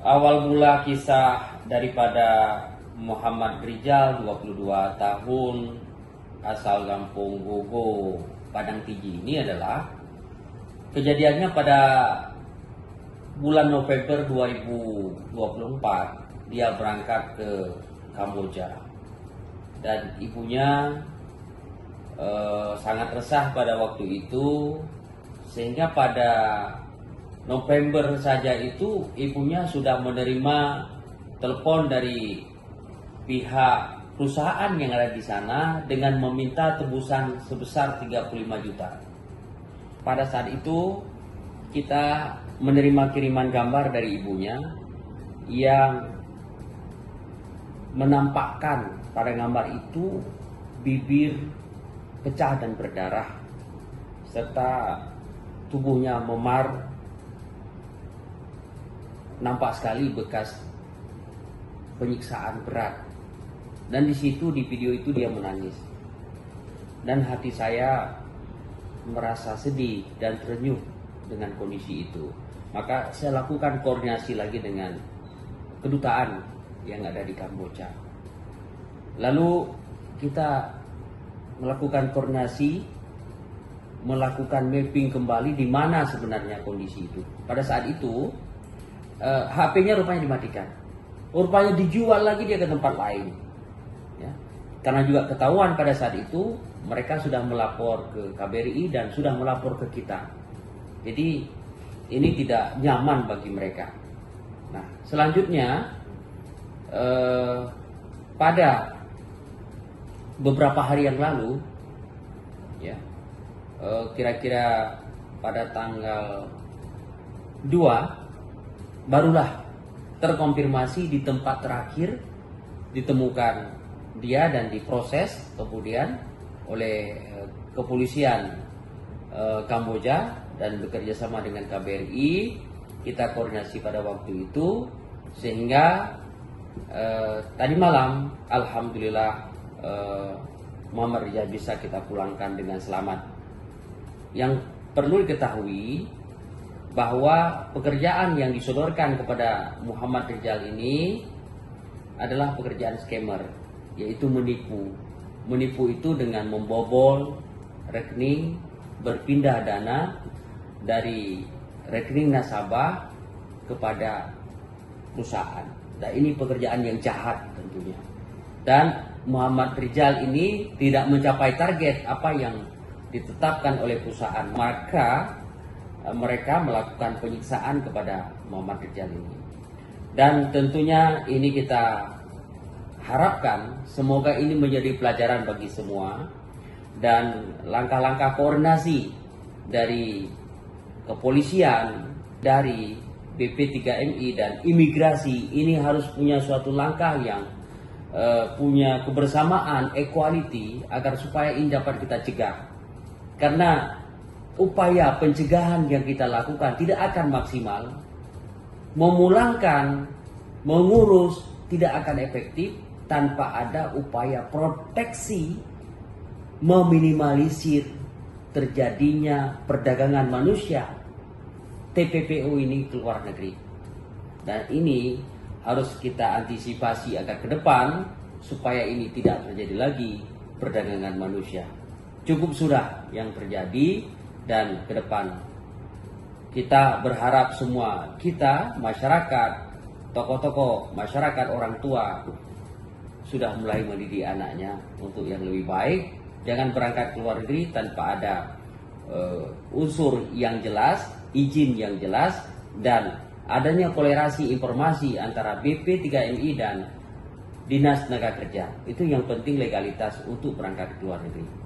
Awal mula kisah daripada Muhammad Rizal, 22 tahun, asal kampung Gogo, Padang Tiji ini adalah kejadiannya pada bulan November 2024. Dia berangkat ke Kamboja dan ibunya sangat resah pada waktu itu, sehingga pada November saja itu ibunya sudah menerima telepon dari pihak perusahaan yang ada di sana dengan meminta tebusan sebesar 35 juta. Pada saat itu kita menerima kiriman gambar dari ibunya yang menampakkan pada gambar itu bibir pecah dan berdarah serta tubuhnya memar. Nampak sekali bekas penyiksaan berat, dan di situ di video itu dia menangis, dan hati saya merasa sedih dan terenyuh dengan kondisi itu. Maka saya lakukan koordinasi lagi dengan kedutaan yang ada di Kamboja. Lalu kita melakukan koordinasi, melakukan mapping kembali di mana sebenarnya kondisi itu. Pada saat itu HP-nya rupanya dimatikan, rupanya dijual lagi dia ke tempat lain, ya. Karena juga ketahuan pada saat itu mereka sudah melapor ke KBRI dan sudah melapor ke kita. Jadi ini tidak nyaman bagi mereka. Nah, selanjutnya pada beberapa hari yang lalu, ya, kira-kira pada tanggal 2 barulah terkonfirmasi di tempat terakhir ditemukan dia dan diproses kemudian oleh kepolisian Kamboja dan bekerja sama dengan KBRI. Kita koordinasi pada waktu itu sehingga tadi malam alhamdulillah Muhammad Rizal bisa kita pulangkan dengan selamat. Yang perlu diketahui bahwa pekerjaan yang disodorkan kepada Muhammad Rizal ini adalah pekerjaan scammer, yaitu menipu. Menipu itu dengan membobol rekening, berpindah dana dari rekening nasabah kepada perusahaan. Dan ini pekerjaan yang jahat tentunya. Dan Muhammad Rizal ini tidak mencapai target apa yang ditetapkan oleh perusahaan, maka mereka melakukan penyiksaan kepada Muhammad Rizal ini. Dan tentunya ini kita harapkan semoga ini menjadi pelajaran bagi semua, dan langkah-langkah koordinasi dari kepolisian, dari BP3MI dan imigrasi ini harus punya suatu langkah yang punya kebersamaan, equality, agar supaya ini dapat kita cegah. Karena upaya pencegahan yang kita lakukan tidak akan maksimal, memulangkan, mengurus tidak akan efektif tanpa ada upaya proteksi, meminimalisir terjadinya perdagangan manusia TPPO ini ke luar negeri. Dan ini harus kita antisipasi agar ke depan supaya ini tidak terjadi lagi perdagangan manusia. Cukup sudah yang terjadi. Dan ke depan kita berharap semua kita, masyarakat, tokoh-tokoh masyarakat, orang tua sudah mulai mendidik anaknya untuk yang lebih baik. Jangan berangkat ke luar negeri tanpa ada unsur yang jelas, izin yang jelas, dan adanya kolerasi informasi antara BP3MI dan Dinas Tenaga Kerja. Itu yang penting, legalitas untuk berangkat ke luar negeri.